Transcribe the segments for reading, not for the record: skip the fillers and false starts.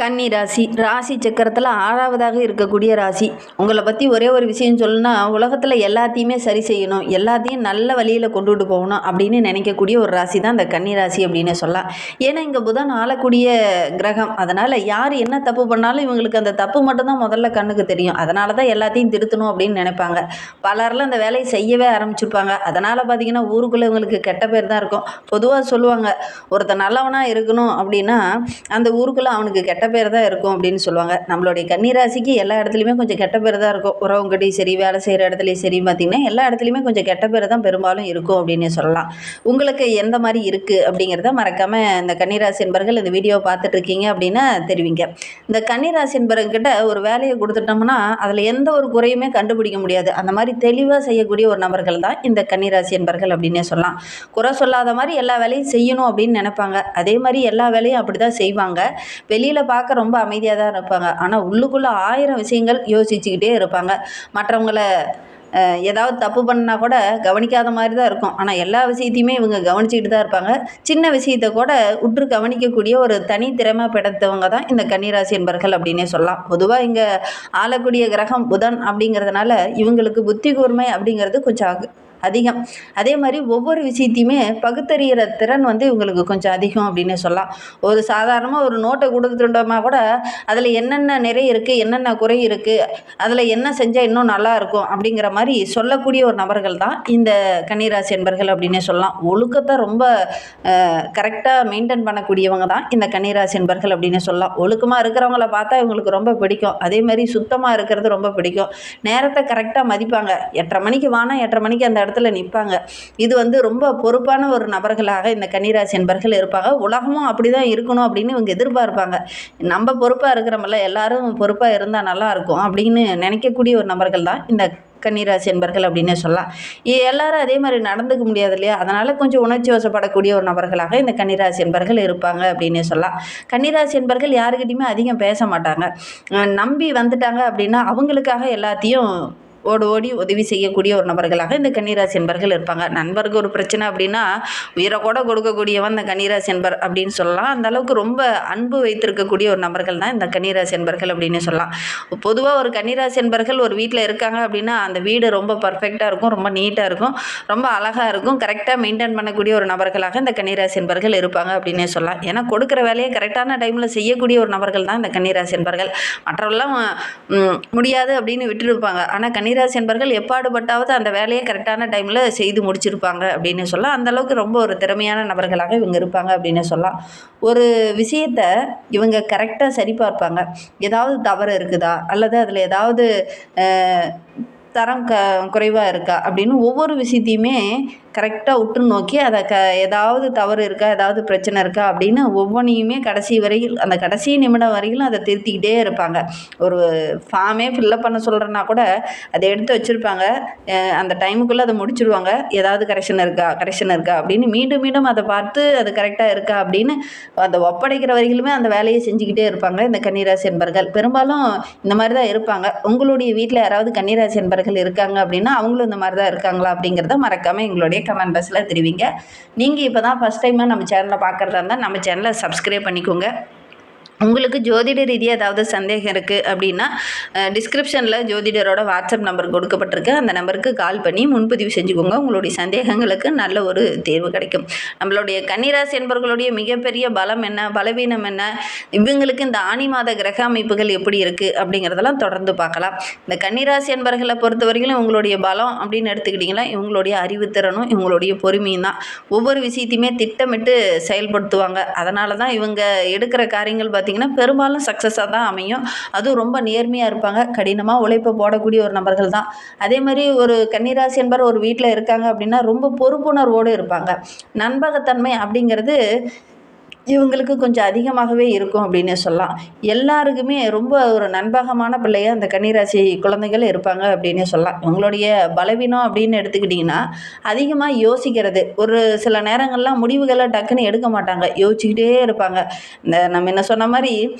கன்னி ராசி ராசி சக்கரத்தில் 6வதாக இருக்கக்கூடிய ராசி. உங்களை பற்றி ஒரே ஒரு விஷயம் சொல்லணும்னா, உலகத்தில் எல்லாத்தையுமே சரி செய்யணும், எல்லாத்தையும் நல்ல வழியில் கொண்டுட்டு போகணும் அப்படின்னு நினைக்கக்கூடிய ஒரு ராசி தான் இந்த கன்னி ராசி அப்படின்னு சொல்லலாம். ஏன்னா இங்கே புதன் ஆளக்கூடிய கிரகம். அதனால் யார் என்ன தப்பு பண்ணாலும் இவங்களுக்கு அந்த தப்பு மட்டும்தான் முதல்ல கண்ணுக்கு தெரியும். அதனால தான் எல்லாத்தையும் திருத்தணும் அப்படின்னு நினைப்பாங்க. பலரில் அந்த வேலையை செய்யவே ஆரம்பிச்சிருப்பாங்க. அதனால் பார்த்திங்கன்னா ஊருக்குள்ளே இவங்களுக்கு கெட்ட பேர் தான் இருக்கும். பொதுவாக சொல்லுவாங்க, ஒருத்தர் நல்லவனாக இருக்கணும் அப்படின்னா அந்த ஊருக்குள்ளே அவனுக்கு கெட்ட பேர் தான் இருக்கும் அப்படின்னு சொல்லுவாங்க. நம்மளுடைய கன்னிராசிக்கு எல்லா இடத்துலையுமே கொஞ்சம் கெட்ட பேர் தான் இருக்கும். உறவுங்கிட்டையும் சரி, வேலை செய்கிற இடத்துலையும் சரி, பார்த்திங்கன்னா எல்லா இடத்துலையுமே கொஞ்சம் கெட்ட பேர் தான் பெரும்பாலும் இருக்கும் அப்படின்னு சொல்லலாம். உங்களுக்கு எந்த மாதிரி இருக்குது அப்படிங்கிறத மறக்காமல் இந்த கன்னிராசி என்பர்கள் இந்த வீடியோவை பார்த்துட்டு இருக்கீங்க அப்படின்னா தெரிவிங்க. இந்த கன்னிராசி என்பவர்கிட்ட ஒரு வேலையை கொடுத்துட்டோம்னா அதில் எந்த ஒரு குறையுமே கண்டுபிடிக்க முடியாது. அந்த மாதிரி தெளிவாக செய்யக்கூடிய ஒரு நபர்கள் தான் இந்த கன்னிராசி என்பர்கள் அப்படின்னே சொல்லலாம். குறை சொல்லாத மாதிரி எல்லா வேலையும் செய்யணும் அப்படின்னு நினைப்பாங்க. அதே மாதிரி எல்லா வேலையும் அப்படி தான் செய்வாங்க. வெளியில் பார்க்க ரொம்ப அமைதியாக தான் இருப்பாங்க. ஆனால் உள்ளுக்குள்ளே 1000 விஷயங்கள் யோசிச்சுக்கிட்டே இருப்பாங்க. மற்றவங்கள ஏதாவது தப்பு பண்ணால் கூட கவனிக்காத மாதிரி தான் இருக்கும். ஆனால் எல்லா விஷயத்தையுமே இவங்க கவனிச்சிக்கிட்டு தான் இருப்பாங்க. சின்ன விஷயத்தை கூட உற்று கவனிக்கக்கூடிய ஒரு தனி திறமை படைத்தவங்க தான் இந்த கன்னிராசி என்பர்கள் அப்படின்னே சொல்லலாம். பொதுவாக இங்கே ஆளக்கூடிய கிரகம் புதன் அப்படிங்கிறதுனால இவங்களுக்கு புத்தி கூர்மை அப்படிங்கிறது கொஞ்சம் அதிகம். அதே மாதிரி ஒவ்வொரு விஷயத்தையுமே பகுத்தறிகிற திறன் இவங்களுக்கு கொஞ்சம் அதிகம் அப்படின்னு சொல்லலாம். ஒரு சாதாரணமாக ஒரு நோட்டை கொடுத்துட்டோமா கூட அதில் என்னென்ன நிறை இருக்குது, என்னென்ன குறை இருக்குது, அதில் என்ன செஞ்சால் இன்னும் நல்லா இருக்கும் அப்படிங்கிற மாதிரி சொல்லக்கூடிய ஒரு நபர்கள் தான் இந்த கன்னிராசி என்பர்கள் அப்படின்னே சொல்லலாம். ஒழுக்கத்தை ரொம்ப கரெக்டாக மெயின்டைன் பண்ணக்கூடியவங்க தான் இந்த கன்னிராசி என்பர்கள் அப்படின்னு சொல்லலாம். ஒழுக்கமாக இருக்கிறவங்கள பார்த்தா இவங்களுக்கு ரொம்ப பிடிக்கும். அதே மாதிரி சுத்தமாக இருக்கிறது ரொம்ப பிடிக்கும். நேரத்தை கரெக்டாக மதிப்பாங்க. 8:30 மணிக்கு வானா 8:30 மணிக்கு அந்த இடத்துல நிற்பாங்க. இது ரொம்ப பொறுப்பான ஒரு நபர்களாக இந்த கன்னிராசி என்பர்கள் இருப்பாங்க. உலகமும் அப்படிதான் இருக்கணும் அப்படின்னு இவங்க எதிர்பார்ப்பாங்க. நம்ம பொறுப்பாக இருக்கிறோம்ல, எல்லாரும் பொறுப்பாக இருந்தால் நல்லா இருக்கும் அப்படின்னு நினைக்கக்கூடிய ஒரு நபர்கள் தான் இந்த கன்னிராசி என்பர்கள் அப்படின்னு சொல்லலாம். எல்லாரும் அதே மாதிரி நடந்துக்க முடியாது இல்லையா? அதனால் கொஞ்சம் உணர்ச்சி வசப்படக்கூடிய ஒரு நபர்களாக இந்த கன்னிராசி என்பர்கள் இருப்பாங்க அப்படின்னு சொல்லலாம். கன்னிராசி என்பர்கள் யாருக்கிட்டையுமே அதிகம் பேச மாட்டாங்க. நம்பி வந்துட்டாங்க அப்படின்னா அவங்களுக்காக எல்லாத்தையும் ஓடி உதவி செய்யக்கூடிய ஒரு நபர்களாக இந்த கன்னிராசி என்பர்கள் இருப்பாங்க. நண்பருக்கு ஒரு பிரச்சனை அப்படின்னா உயிரை கூட கொடுக்கக்கூடியவன் இந்த கன்னிராசி என்பர் அப்படின்னு சொல்லலாம். அந்த அளவுக்கு ரொம்ப அன்பு வைத்திருக்கக்கூடிய ஒரு நபர்கள் தான் இந்த கன்னிராசி என்பர்கள் அப்படின்னு சொல்லலாம். பொதுவாக ஒரு கன்னிராசி என்பர்கள் ஒரு வீட்டில் இருக்காங்க அப்படின்னா அந்த வீடு ரொம்ப பர்ஃபெக்டாக இருக்கும், ரொம்ப நீட்டாக இருக்கும், ரொம்ப அழகாக இருக்கும். கரெக்டாக மெயின்டைன் பண்ணக்கூடிய ஒரு நபர்களாக இந்த கன்னிராசி என்பர்கள் இருப்பாங்க அப்படின்னே சொல்லலாம். ஏன்னா கொடுக்குற வேலையை கரெக்டான டைமில் செய்யக்கூடிய ஒரு நபர்கள் தான் இந்த கன்னிராசி என்பர்கள். மற்றவெல்லாம் முடியாது அப்படின்னு விட்டுருப்பாங்க. ஆனால் கன்னிராசி என்பர்கள் எப்பாடுபட்டாவது அந்த வேலையை கரெக்டான டைமில் செய்து முடிச்சிருப்பாங்க அப்படின்னு சொல்லலாம். அந்தளவுக்கு ரொம்ப ஒரு திறமையான நபர்களாக இவங்க இருப்பாங்க அப்படின்னு சொல்லலாம். ஒரு விஷயத்தை இவங்க கரெக்டாக சரி பார்ப்பாங்க. ஏதாவது தவறு இருக்குதா அல்லது அதில் ஏதாவது தரம் குறைவாக இருக்கா அப்படின்னு ஒவ்வொரு விஷயத்தையுமே கரெக்டாக உற்று நோக்கி அதை ஏதாவது தவறு இருக்கா, ஏதாவது பிரச்சனை இருக்கா அப்படின்னு ஒவ்வொன்றையுமே கடைசி வரையில் அந்த கடைசி நிமிடம் வரையிலும் அதை திருத்திக்கிட்டே இருப்பாங்க. ஒரு ஃபார்மே ஃபில்லப் பண்ண சொல்கிறேன்னா கூட அதை எடுத்து வச்சுருப்பாங்க. அந்த டைமுக்குள்ளே அதை முடிச்சுடுவாங்க. ஏதாவது கரெக்ஷன் இருக்கா அப்படின்னு மீண்டும் மீண்டும் அதை பார்த்து அது கரெக்டாக இருக்கா அப்படின்னு அதை ஒப்படைக்கிற வரையிலுமே அந்த வேலையை செஞ்சுக்கிட்டே இருப்பாங்க இந்த கன்னிராசி என்பர்கள். பெரும்பாலும் இந்த மாதிரி தான் இருப்பாங்க. உங்களுடைய வீட்டில் யாராவது கன்னிராசி என்பர்கள் இருக்காங்க அப்படின்னா அவங்களும் இந்த மாதிரி தான் இருக்காங்களா அப்படிங்கிறத மறக்காமல் எங்களுடைய கமெண்ட் பாக்ஸில் தெரிவிங்க. நீங்கள் இப்போ தான் ஃபஸ்ட் டைமாக நம்ம சேனலை பார்க்குறதா இருந்தால் நம்ம சேனலை சப்ஸ்கிரைப் பண்ணிக்கோங்க. உங்களுக்கு ஜோதிட ரீதியாக ஏதாவது சந்தேகம் இருக்குது அப்படின்னா டிஸ்கிரிப்ஷனில் ஜோதிடரோட வாட்ஸ்அப் நம்பர் கொடுக்கப்பட்டிருக்கு. அந்த நம்பருக்கு கால் பண்ணி முன்பதிவு செஞ்சுக்கோங்க. உங்களுடைய சந்தேகங்களுக்கு நல்ல ஒரு தேர்வு கிடைக்கும். நம்மளுடைய கன்னிராசி என்பவர்களுடைய மிகப்பெரிய பலம் என்ன, பலவீனம் என்ன, இவங்களுக்கு இந்த ஆனி மாத கிரக அமைப்புகள் எப்படி இருக்குது அப்படிங்கிறதெல்லாம் தொடர்ந்து பார்க்கலாம். இந்த கன்னிராசி என்பவர்களை பொறுத்தவரையிலும் உங்களுடைய பலம் அப்படின்னு எடுத்துக்கிட்டிங்கன்னா இவங்களுடைய அறிவுத்திறனும் இவங்களுடைய பொறுமையும் தான். ஒவ்வொரு விஷயத்தையுமே திட்டமிட்டு செயல்படுத்துவாங்க. அதனால தான் இவங்க எடுக்கிற காரியங்கள் பார்த்திங்கன்னா பெரும்பாலும் சக்ஸஸாக தான் அமையும். அதுவும் ரொம்ப நேர்மையாக இருப்பாங்க. கடினமாக உழைப்பை போடக்கூடிய ஒரு நபர்கள் தான். அதே மாதிரி ஒரு கன்னிராசி என்பவர் ஒரு வீட்டில் இருக்காங்க அப்படின்னா ரொம்ப பொறுப்புணர்வோடு இருப்பாங்க. நம்பகத்தன்மை அப்படிங்கிறது இவங்களுக்கு கொஞ்சம் அதிகமாகவே இருக்கும் அப்படின்னு சொல்லலாம். எல்லாருக்குமே ரொம்ப ஒரு நண்பகமான பிள்ளையாக அந்த கன்னிராசி குழந்தைகள் இருப்பாங்க அப்படின்னு சொல்லலாம். இவங்களுடைய பலவீனம் அப்படின்னு எடுத்துக்கிட்டிங்கன்னா அதிகமாக யோசிக்கிறது. ஒரு சில நேரங்கள்லாம் முடிவுகளை டக்குன்னு எடுக்க மாட்டாங்க, யோசிச்சுக்கிட்டே இருப்பாங்க. இந்த நம்ம என்ன சொன்ன மாதிரி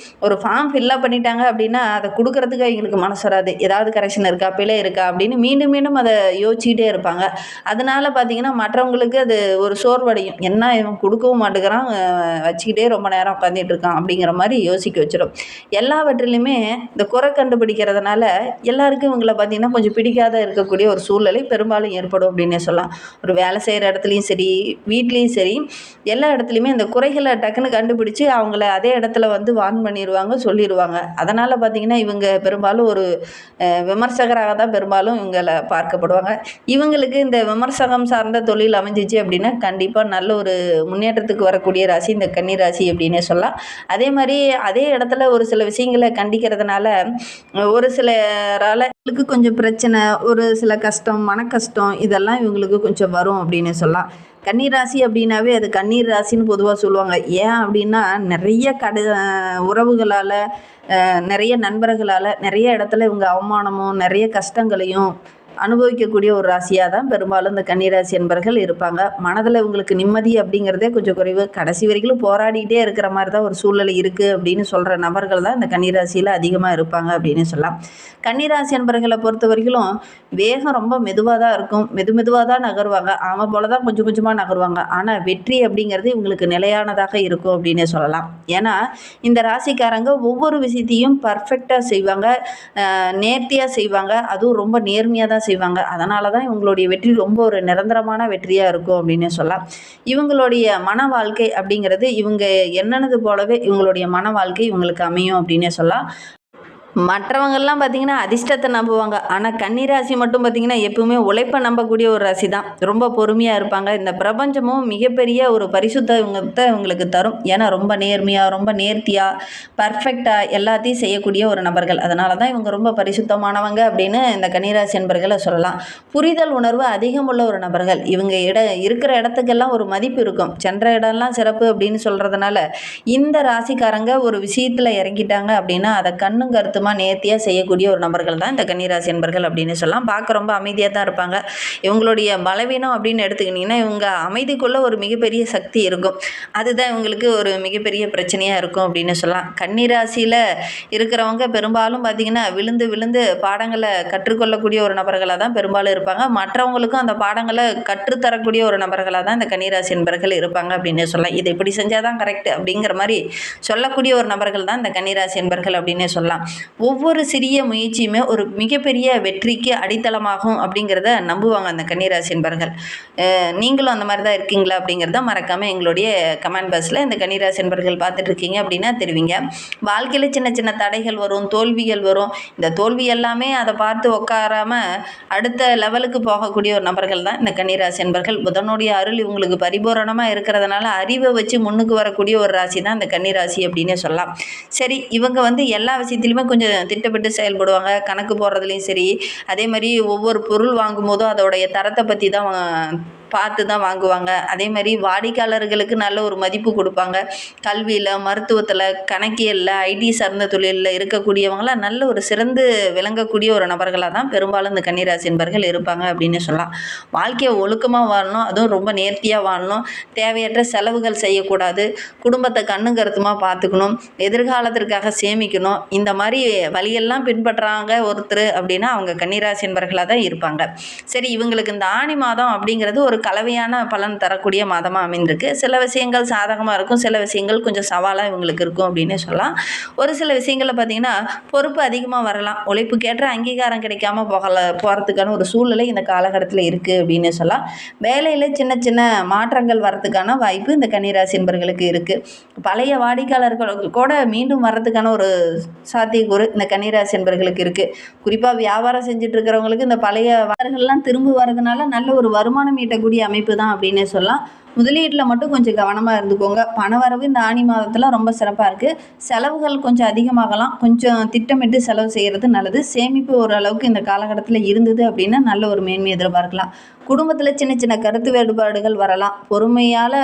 ஒரு ஃபார்ம் ஃபில்லப் பண்ணிட்டாங்க அப்படின்னா அதை கொடுக்கறதுக்கு அவங்களுக்கு மனசு வராது. ஏதாவது கரெக்ஷன் இருக்கா, பிழை இருக்கா அப்படின்னு மீண்டும் மீண்டும் அதை யோசிச்சுக்கிட்டே இருப்பாங்க. அதனால பார்த்திங்கன்னா மற்றவங்களுக்கு அது ஒரு சோர்வடையும். என்ன இவன் கொடுக்கவும் மாட்டேங்கிறான், வச்சுக்கிட்டே ரொம்ப நேரம் உட்காந்துட்டு இருக்கான் அப்படிங்கிற மாதிரி யோசிக்க வச்சிடும். எல்லாவற்றிலுமே இந்த குறை கண்டுபிடிக்கிறதுனால எல்லாருக்கும் இவங்கள பார்த்திங்கன்னா கொஞ்சம் பிடிக்காத இருக்கக்கூடிய ஒரு சூழ்நிலை பெரும்பாலும் ஏற்படும் அப்படின்னே சொல்லலாம். ஒரு வேலை செய்கிற இடத்துலையும் சரி, வீட்லேயும் சரி, எல்லா இடத்துலையுமே இந்த குறைகளை டக்குன்னு கண்டுபிடிச்சு அவங்கள அதே இடத்துல வந்து வார்ன் பண்ணிடுவாங்க, சொல்லிடுவாங்க. அதனால் பார்த்திங்கன்னா இவங்க பெரும்பாலும் ஒரு விமர்சகராக தான் பெரும்பாலும் இவங்களை பார்க்கப்படுவாங்க. இவங்களுக்கு இந்த விமர்சகம் சார்ந்த தொழில் அமைஞ்சிச்சு அப்படின்னா கண்டிப்பாக நல்ல ஒரு முன்னேற்றத்துக்கு வரக்கூடிய ராசி இந்த கன்னி ராசி அப்படின்னே சொல்லலாம். அதே மாதிரி அதே இடத்துல ஒரு சில விஷயங்களை கண்டிக்கிறதுனால ஒரு சிலரால் இவங்களுக்கு கொஞ்சம் பிரச்சனை, ஒரு சில கஷ்டம், மன கஷ்டம் இதெல்லாம் இவங்களுக்கு கொஞ்சம் வரும் அப்படின்னு சொல்லலாம். கன்னிராசி அப்படின்னாவே அது கண்ணீர் ராசின்னு பொதுவாக சொல்லுவாங்க. ஏன் அப்படின்னா நிறைய உறவுகளால், நிறைய நண்பர்களால் நிறைய இடத்துல இவங்க அவமானமும் நிறைய கஷ்டங்களையும் அனுபவிக்கக்கூடிய ஒரு ராசியாக தான் பெரும்பாலும் இந்த கன்னிராசி என்பர்கள் இருப்பாங்க. மனதில் இவங்களுக்கு நிம்மதி அப்படிங்கிறதே கொஞ்சம் குறைவு. கடைசி வரைக்கும் போராடிக்கிட்டே இருக்கிற மாதிரி தான் ஒரு சூழ்நிலை இருக்குது அப்படின்னு சொல்கிற நபர்கள் தான் இந்த கன்னிராசியில் அதிகமாக இருப்பாங்க அப்படின்னு சொல்லலாம். கன்னிராசி என்பர்களை பொறுத்த வரைக்கும் வேகம் ரொம்ப மெதுவாக தான் இருக்கும். மெதுவாக தான் நகருவாங்க. அவன் போல தான் கொஞ்சம் கொஞ்சமாக நகருவாங்க. ஆனால் வெற்றி அப்படிங்கிறது இவங்களுக்கு நிலையானதாக இருக்கும் அப்படின்னே சொல்லலாம். ஏன்னா இந்த ராசிக்காரங்க ஒவ்வொரு விஷயத்தையும் பர்ஃபெக்டாக செய்வாங்க, நேர்த்தியாக செய்வாங்க, அதுவும் ரொம்ப நேர்மையாக தான் செய்வாங்க. அதனால தான் இவங்களுடைய வெற்றி ரொம்ப ஒரு நிரந்தரமான வெற்றியாக இருக்கும் அப்படின்னு சொல்லலாம். இவங்களுடைய மன வாழ்க்கை அப்படிங்கிறது இவங்க எண்ணனது போலவே இவங்களுடைய மன வாழ்க்கை இவங்களுக்கு அமையும் அப்படின்னே சொல்லலாம். மற்றவங்கள்லாம் பார்த்திங்கன்னா அதிர்ஷ்டத்தை நம்புவாங்க. ஆனால் கன்னிராசி மட்டும் பார்த்திங்கன்னா எப்பவுமே உழைப்பை நம்பக்கூடிய ஒரு ராசி தான். ரொம்ப பொறுமையாக இருப்பாங்க. இந்த பிரபஞ்சமும் மிகப்பெரிய ஒரு பரிசுத்தத்தை இவங்களுக்கு தரும். ஏன்னா ரொம்ப நேர்மையாக, ரொம்ப நேர்த்தியாக, பர்ஃபெக்டாக எல்லாத்தையும் செய்யக்கூடிய ஒரு நபர்கள். அதனால தான் இவங்க ரொம்ப பரிசுத்தமானவங்க அப்படின்னு இந்த கன்னிராசி என்பர்களை சொல்லலாம். புரிதல் உணர்வு அதிகம் உள்ள ஒரு நபர்கள். இவங்க இருக்கிற இடத்துக்கெல்லாம் ஒரு மதிப்பு இருக்கும். சென்ற இடம்லாம் சிறப்பு அப்படின்னு சொல்கிறதுனால இந்த ராசிக்காரங்க ஒரு விஷயத்தில் இறங்கிட்டாங்க அப்படின்னா அதை கண்ணும் கருத்துமா நேர்த்தியாக செய்யக்கூடிய ஒரு நபர்கள் தான் இந்த கன்னிராசி என்பர்கள் அப்படின்னு சொல்லலாம். பார்க்க ரொம்ப அமைதியாக தான் இருப்பாங்க. இவங்களுடைய பலவீனம் அப்படின்னு எடுத்துக்கிட்டிங்கன்னா இவங்க அமைதிக்குள்ளே ஒரு மிகப்பெரிய சக்தி இருக்கும். அதுதான் இவங்களுக்கு ஒரு மிகப்பெரிய பிரச்சனையாக இருக்கும் அப்படின்னு சொல்லலாம். கன்னிராசியில் இருக்கிறவங்க பெரும்பாலும் பார்த்திங்கன்னா விழுந்து விழுந்து பாடங்களை கற்றுக்கொள்ளக்கூடிய ஒரு நபர்களாக தான் பெரும்பாலும் இருப்பாங்க. மற்றவங்களுக்கும் அந்த பாடங்களை கற்றுத்தரக்கூடிய ஒரு நபர்களாக தான் இந்த கன்னிராசி என்பர்கள் இருப்பாங்க அப்படின்னு சொல்லலாம். இதை இப்படி செஞ்சால் தான் கரெக்ட் அப்படிங்கிற மாதிரி சொல்லக்கூடிய ஒரு நபர்கள் தான் இந்த கன்னிராசி என்பர்கள் அப்படின்னு சொல்லலாம். ஒவ்வொரு சிறிய முயற்சியுமே ஒரு மிகப்பெரிய வெற்றிக்கு அடித்தளமாகும் அப்படிங்கிறத நம்புவாங்க அந்த கன்னிராசி என்பர்கள். நீங்களும் அந்த மாதிரி தான் இருக்கீங்களா அப்படிங்கிறத மறக்காமல் எங்களுடைய கமெண்ட் பாக்ஸில் இந்த கன்னிராசி என்பர்கள் பார்த்துட்டு இருக்கீங்க அப்படின்னா தெரிவிங்க. வாழ்க்கையில் சின்ன சின்ன தடைகள் வரும், தோல்விகள் வரும். இந்த தோல்வி எல்லாமே அதை பார்த்து உட்காராமல் அடுத்த லெவலுக்கு போகக்கூடிய ஒரு நபர்கள் தான் இந்த கன்னிராசி என்பர்கள். புதனுடைய அருள் இவங்களுக்கு பரிபூரணமாக இருக்கிறதுனால அறிவை வச்சு முன்னுக்கு வரக்கூடிய ஒரு ராசி தான் இந்த கன்னிராசி அப்படின்னே சொல்லலாம். சரி, இவங்க வந்து எல்லா விஷயத்திலுமே கொஞ்சம் திட்டமிட்டு செயல்படுவாங்க. கணக்கு போடுறதுலையும் சரி, அதே மாதிரி ஒவ்வொரு பொருள் வாங்கும்போதும் அதோடைய தரத்தை பற்றி தான் பார்த்து தான் வாங்குவாங்க. அதே மாதிரி வாடிக்கையாளர்களுக்கு நல்ல ஒரு மதிப்பு கொடுப்பாங்க. கல்வியில், மருத்துவத்தில், கணக்கியலில், ஐடி சார்ந்த தொழிலில் இருக்கக்கூடியவங்களாம் நல்ல ஒரு சிறந்து விளங்கக்கூடிய ஒரு நபர்களாக தான் பெரும்பாலும் இந்த கன்னிராசி என்பர்கள் இருப்பாங்க அப்படின்னு சொல்லலாம். வாழ்க்கையை ஒழுக்கமாக வாழணும், அதுவும் ரொம்ப நேர்த்தியாக வாழணும், தேவையற்ற செலவுகள் செய்யக்கூடாது, குடும்பத்தை கண்ணும் கருத்துமாக பார்த்துக்கணும், எதிர்காலத்திற்காக சேமிக்கணும். இந்த மாதிரி வழியெல்லாம் பின்பற்றுறாங்க ஒருத்தர் அப்படின்னா அவங்க கன்னிராசி என்பர்களாக தான் இருப்பாங்க. சரி, இவங்களுக்கு இந்த ஆணி மாதம் அப்படிங்கிறது ஒரு கலவையான பலன் தரக்கூடிய மாதமாக அமைந்திருக்கு. சில விஷயங்கள் சாதகமாக இருக்கும், சில விஷயங்கள் கொஞ்சம் சவாலாக இவங்களுக்கு இருக்கும் அப்படின்னு சொல்லலாம். ஒரு சில விஷயங்களில் பார்த்திங்கன்னா பொறுப்பு அதிகமாக வரலாம், உழைப்புக்கேற்ற அங்கீகாரம் கிடைக்காம போகிறதுக்கான ஒரு சூழ்நிலை இந்த காலகட்டத்தில் இருக்குது அப்படின்னு சொல்லலாம். வேலையில் சின்ன சின்ன மாற்றங்கள் வரதுக்கான வாய்ப்பு இந்த கன்னிராசி என்பர்களுக்கு இருக்குது. பழைய வாடிக்கையாளர்களுக்கு கூட மீண்டும் வர்றதுக்கான ஒரு சாத்தியக்கூறு இந்த கன்னிராசி என்பர்களுக்கு இருக்குது. குறிப்பாக வியாபாரம் செஞ்சுட்டு இருக்கிறவங்களுக்கு இந்த பழைய வாரங்கள்லாம் திரும்ப வர்றதுனால நல்ல ஒரு வருமானம் ஈட்டக்கூடிய அமைப்பு தான் அப்படின்னு சொல்லலாம். முதலீட்டில் மட்டும் கொஞ்சம் கவனமாக இருந்துக்கோங்க. பணவரவு இந்த ஆணி மாதத்தில் ரொம்ப சிறப்பாக இருக்குது. செலவுகள் கொஞ்சம் அதிகமாகலாம், கொஞ்சம் திட்டமிட்டு செலவு செய்கிறது நல்லது. சேமிப்பு ஓரளவுக்கு இந்த காலகட்டத்தில் இருந்தது அப்படின்னா நல்ல ஒரு மேன்மை எதிர்பார்க்கலாம். குடும்பத்தில் சின்ன சின்ன கருத்து வேறுபாடுகள் வரலாம், பொறுமையால்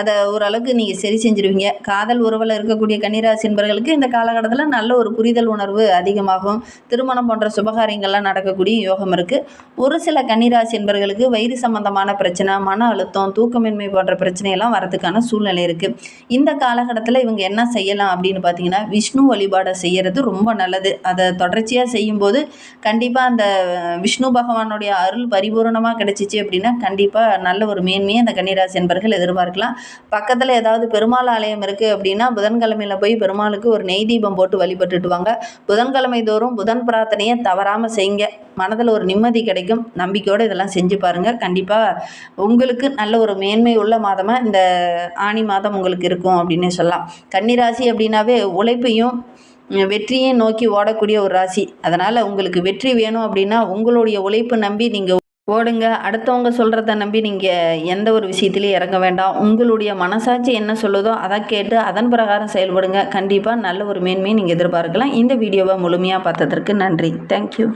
அதை ஓரளவுக்கு நீங்கள் சரி செஞ்சுருவீங்க. காதல் உறவில் இருக்கக்கூடிய கன்னிராசி என்பவர்களுக்கு இந்த காலகட்டத்தில் நல்ல ஒரு புரிதல் உணர்வு அதிகமாகும். திருமணம் போன்ற சுபகாரியங்கள்லாம் நடக்கக்கூடிய யோகம் இருக்குது. ஒரு சில கன்னிராசி என்பவர்களுக்கு வயிறு சம்பந்தமான பிரச்சனை, மன அழுத்தம், தூக்கமின்மை போன்ற பிரச்சனையெல்லாம் வரதுக்கான சூழ்நிலை இருக்குது. இந்த காலகட்டத்தில் இவங்க என்ன செய்யலாம் அப்படின்னு பார்த்தீங்கன்னா, விஷ்ணு வழிபாடை செய்கிறது ரொம்ப நல்லது. அதை தொடர்ச்சியாக செய்யும்போது கண்டிப்பாக அந்த விஷ்ணு பகவானுடைய அருள் பரிபூரணமாக கிடைச்சிச்சு அப்படின்னா கண்டிப்பாக நல்ல ஒரு மேன்மையை அந்த கன்னிராசி என்பர்கள் எதிர்பார்க்கலாம். பக்கத்தில் ஏதாவது பெருமாள் ஆலயம் இருக்குது அப்படின்னா புதன்கிழமையில் போய் பெருமாளுக்கு ஒரு நெய் தீபம் போட்டு வழிபட்டுட்டு வாங்க. புதன்கிழமை தோறும் புதன் பிரார்த்தனையை தவறாமல் செய்யுங்க. மனதில் ஒரு நிம்மதி கிடைக்கும். நம்பிக்கையோடு இதெல்லாம் செஞ்சு பாருங்கள். கண்டிப்பாக உங்களுக்கு நல்ல ஒரு மேன்மை உள்ள மாதமாக இந்த ஆனி மாதம் உங்களுக்கு இருக்கும் அப்படின்னே சொல்லலாம். கன்னிராசி அப்படின்னாவே உழைப்பையும் வெற்றியை நோக்கி ஓடக்கூடிய ஒரு ராசி. அதனால் உங்களுக்கு வெற்றி வேணும் அப்படின்னா உங்களுடைய உழைப்பு நம்பி நீங்கள் ஓடுங்க. அடுத்தவங்க சொல்கிறத நம்பி நீங்கள் எந்த ஒரு விஷயத்துலையும் இறங்க வேண்டாம். உங்களுடைய மனசாட்சி என்ன சொல்லுதோ அதை கேட்டு அதன் பிரகாரம் செயல்படுங்க. கண்டிப்பாக நல்ல ஒரு மேன்மையை நீங்கள் எதிர்பார்க்கலாம். இந்த வீடியோவை முழுமையாக பார்த்ததற்கு நன்றி. தேங்க்யூ.